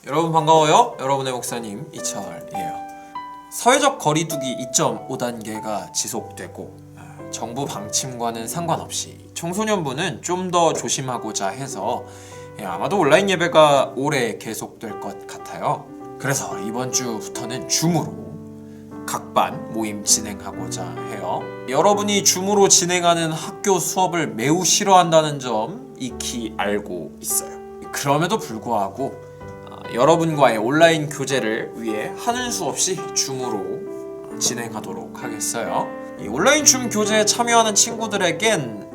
여러분 반가워요. 여러분의 목사님 이철이에요. 사회적 거리두기 2.5단계가 지속되고 정부 방침과는 상관없이 청소년부는 좀 더 조심하고자 해서 아마도 온라인 예배가 오래 계속될 것 같아요. 그래서 이번 주부터는 줌으로 각반 모임 진행하고자 해요. 여러분이 줌으로 진행하는 학교 수업을 매우 싫어한다는 점 익히 알고 있어요. 그럼에도 불구하고 여러분과의 온라인 교제를 위해 하는 수 없이 줌으로 진행하도록 하겠어요. 이 온라인 줌 교제에 참여하는 친구들에겐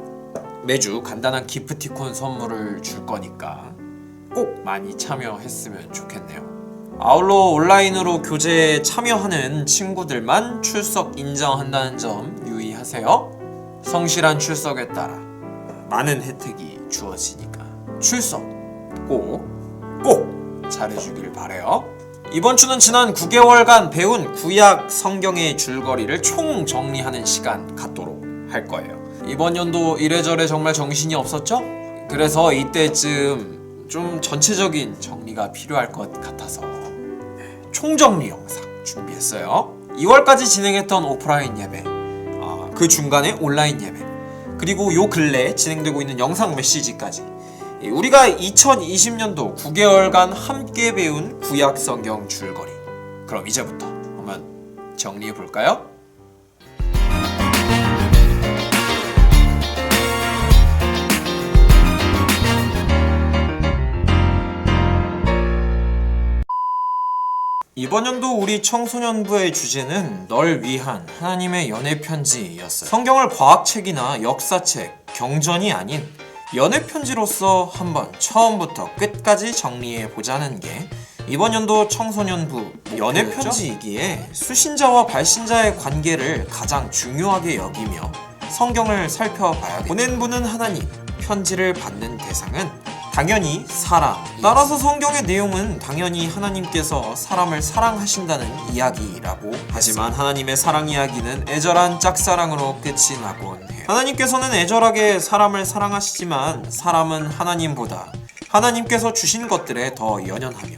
매주 간단한 기프티콘 선물을 줄 거니까 꼭 많이 참여했으면 좋겠네요. 아울러 온라인으로 교제에 참여하는 친구들만 출석 인정한다는 점 유의하세요. 성실한 출석에 따라 많은 혜택이 주어지니까 출석 꼭 잘해주길 바래요. 이번 주는 지난 9개월간 배운 구약 성경의 줄거리를 총 정리하는 시간 갖도록 할 거예요. 이번 연도 이래저래 정말 정신이 없었죠? 그래서 이때쯤 좀 전체적인 정리가 필요할 것 같아서 총정리 영상 준비했어요. 2월까지 진행했던 오프라인 예배, 그 중간에 온라인 예배, 그리고 요 근래 진행되고 있는 영상 메시지까지 우리가 2020년도 9개월간 함께 배운 구약 성경 줄거리. 그럼 이제부터 한번 정리해 볼까요? 이번 연도 우리 청소년부의 주제는 널 위한 하나님의 연애 편지였어요. 성경을 과학책이나 역사책, 경전이 아닌 연애 편지로서 한번 처음부터 끝까지 정리해 보자는 게 이번 연도 청소년부 연애 편지이기에 수신자와 발신자의 관계를 가장 중요하게 여기며 성경을 살펴봐야겠죠. 보낸 분은 하나님, 편지를 받는 대상은 당연히 사람. 따라서 성경의 내용은 당연히 하나님께서 사람을 사랑하신다는 이야기라고. 하지만 하나님의 사랑 이야기는 애절한 짝사랑으로 끝이 나곤 해요. 하나님께서는 애절하게 사람을 사랑하시지만 사람은 하나님보다 하나님께서 주신 것들에 더 연연하며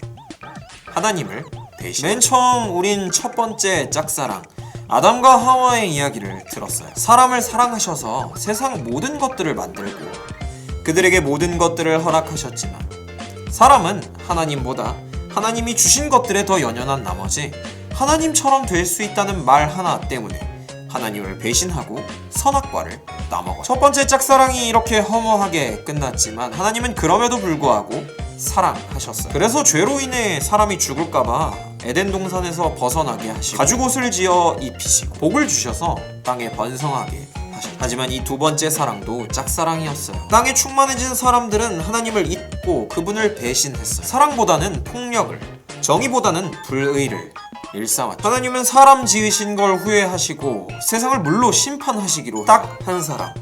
하나님을 배신. 맨 처음 우린 첫 번째 짝사랑 아담과 하와의 이야기를 들었어요. 사람을 사랑하셔서 세상 모든 것들을 만들고 그들에게 모든 것들을 허락하셨지만 사람은 하나님보다 하나님이 주신 것들에 더 연연한 나머지 하나님처럼 될 수 있다는 말 하나 때문에 하나님을 배신하고 선악과를 따먹었어요. 첫 번째 짝사랑이 이렇게 허무하게 끝났지만 하나님은 그럼에도 불구하고 사랑하셨어요. 그래서 죄로 인해 사람이 죽을까봐 에덴 동산에서 벗어나게 하시고 가죽옷을 지어 입히시고 복을 주셔서 땅에 번성하게 하셨죠. 하지만 이 두 번째 사랑도 짝사랑이었어요. 땅에 충만해진 사람들은 하나님을 잊고 그분을 배신했어요. 사랑보다는 폭력을, 정의보다는 불의를 일삼았죠. 하나님은 사람 지으신 걸 후회하시고 세상을 물로 심판하시기로 딱 한 사람,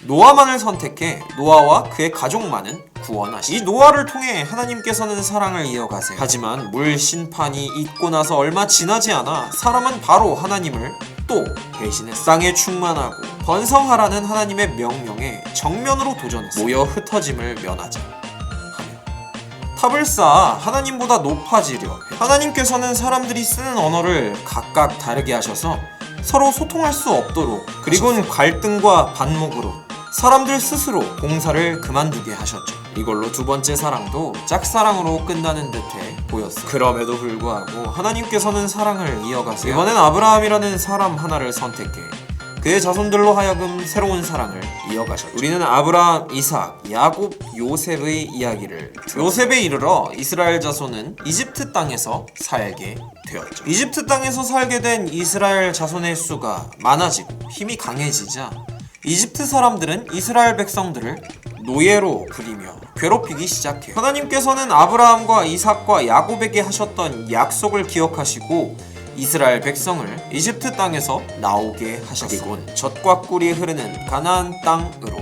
노아만을 선택해 노아와 그의 가족만은 구원하시죠. 이 노아를 통해 하나님께서는 사랑을 이어가세요. 하지만 물 심판이 있고 나서 얼마 지나지 않아 사람은 바로 하나님을 또 배신했어요. 땅에 충만하고 번성하라는 하나님의 명령에 정면으로 도전했어요. 모여 흩어짐을 면하자 하며 탑을 쌓아 하나님보다 높아지려 해요. 하나님께서는 사람들이 쓰는 언어를 각각 다르게 하셔서 서로 소통할 수 없도록, 그리고는 갈등과 반목으로 사람들 스스로 봉사를 그만두게 하셨죠. 이걸로 두 번째 사랑도 짝사랑으로 끝나는 듯해 보였어요. 그럼에도 불구하고 하나님께서는 사랑을 이어가세요. 이번엔 아브라함이라는 사람 하나를 선택해 그의 자손들로 하여금 새로운 사랑을 이어가셨죠. 우리는 아브라함, 이삭, 야곱, 요셉의 이야기를 요셉에 이르러 이스라엘 자손은 이집트 땅에서 살게 되었죠. 이집트 땅에서 살게 된 이스라엘 자손의 수가 많아지고 힘이 강해지자 이집트 사람들은 이스라엘 백성들을 노예로 부리며 괴롭히기 시작해요. 하나님께서는 아브라함과 이삭과 야곱에게 하셨던 약속을 기억하시고 이스라엘 백성을 이집트 땅에서 나오게 하셨어요. 그리고는 젖과 꿀이 흐르는 가나안 땅으로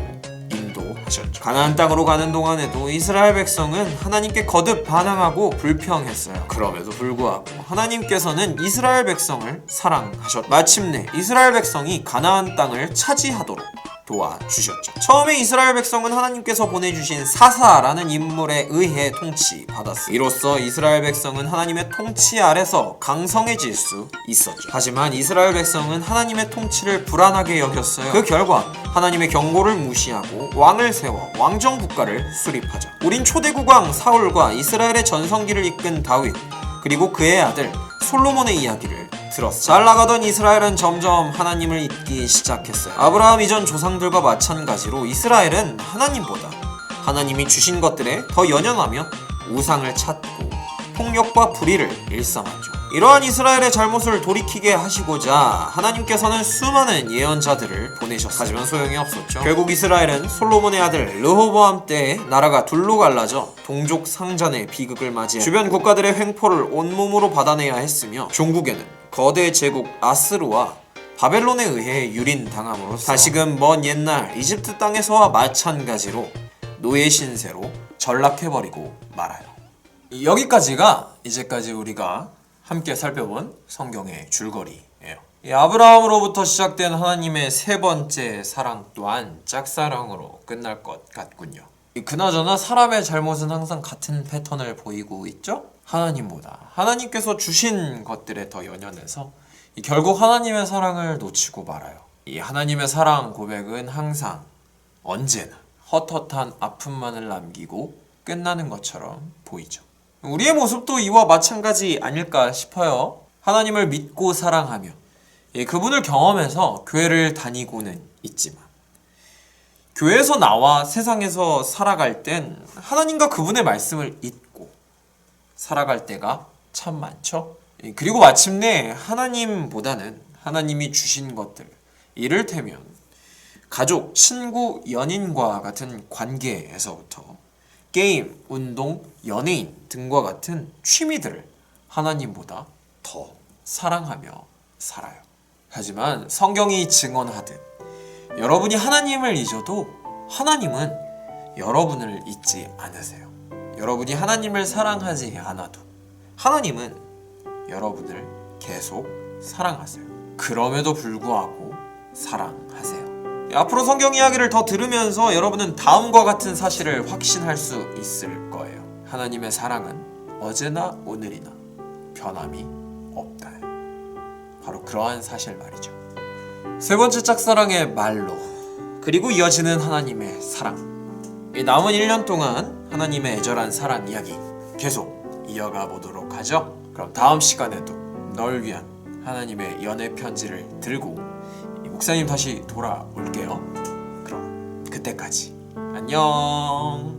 인도하셨죠. 가나안 땅으로 가는 동안에도 이스라엘 백성은 하나님께 거듭 반항하고 불평했어요. 그럼에도 불구하고 하나님께서는 이스라엘 백성을 사랑하셨죠. 마침내 이스라엘 백성이 가나안 땅을 차지하도록 도와주셨죠. 처음에 이스라엘 백성은 하나님께서 보내주신 사사라는 인물에 의해 통치받았습니다. 이로써 이스라엘 백성은 하나님의 통치 아래서 강성해질 수 있었죠. 하지만 이스라엘 백성은 하나님의 통치를 불안하게 여겼어요. 그 결과 하나님의 경고를 무시하고 왕을 세워 왕정 국가를 수립하죠. 우린 초대국왕 사울과 이스라엘의 전성기를 이끈 다윗, 그리고 그의 아들 솔로몬의 이야기를 들었어요. 잘 나가던 이스라엘은 점점 하나님을 잊기 시작했어요. 아브라함 이전 조상들과 마찬가지로 이스라엘은 하나님보다 하나님이 주신 것들에 더 연연하며 우상을 찾고 폭력과 불의를 일삼았죠. 이러한 이스라엘의 잘못을 돌이키게 하시고자 하나님께서는 수많은 예언자들을 보내셨어요. 하지만 소용이 없었죠. 결국 이스라엘은 솔로몬의 아들 르호보암 때에 나라가 둘로 갈라져 동족 상잔의 비극을 맞이해 주변 국가들의 횡포를 온몸으로 받아내야 했으며 종국에는 거대 제국 아스르와 바벨론에 의해 유린당함으로써 다시금 먼 옛날 이집트 땅에서와 마찬가지로 노예 신세로 전락해버리고 말아요. 여기까지가 이제까지 우리가 함께 살펴본 성경의 줄거리예요. 이 아브라함으로부터 시작된 하나님의 세 번째 사랑 또한 짝사랑으로 끝날 것 같군요. 그나저나 사람의 잘못은 항상 같은 패턴을 보이고 있죠? 하나님보다 하나님께서 주신 것들에 더 연연해서 결국 하나님의 사랑을 놓치고 말아요. 이 하나님의 사랑 고백은 항상 언제나 헛헛한 아픔만을 남기고 끝나는 것처럼 보이죠. 우리의 모습도 이와 마찬가지 아닐까 싶어요. 하나님을 믿고 사랑하며 그분을 경험해서 교회를 다니고는 있지만 교회에서 나와 세상에서 살아갈 땐 하나님과 그분의 말씀을 잊고 살아갈 때가 참 많죠. 그리고 마침내 하나님보다는 하나님이 주신 것들, 이를테면 가족, 친구, 연인과 같은 관계에서부터 게임, 운동, 연예인 등과 같은 취미들을 하나님보다 더 사랑하며 살아요. 하지만 성경이 증언하듯 여러분이 하나님을 잊어도 하나님은 여러분을 잊지 않으세요. 여러분이 하나님을 사랑하지 않아도 하나님은 여러분을 계속 사랑하세요. 그럼에도 불구하고 사랑하세요. 앞으로 성경 이야기를 더 들으면서 여러분은 다음과 같은 사실을 확신할 수 있을 거예요. 하나님의 사랑은 어제나 오늘이나 변함이 없다. 바로 그러한 사실 말이죠. 세 번째 짝사랑의 말로, 그리고 이어지는 하나님의 사랑. 남은 1년 동안 하나님의 애절한 사랑 이야기 계속 이어가 보도록 하죠. 그럼 다음 시간에도 널 위한 하나님의 연애 편지를 들고 목사님 다시 돌아올게요. 그럼 그때까지 안녕.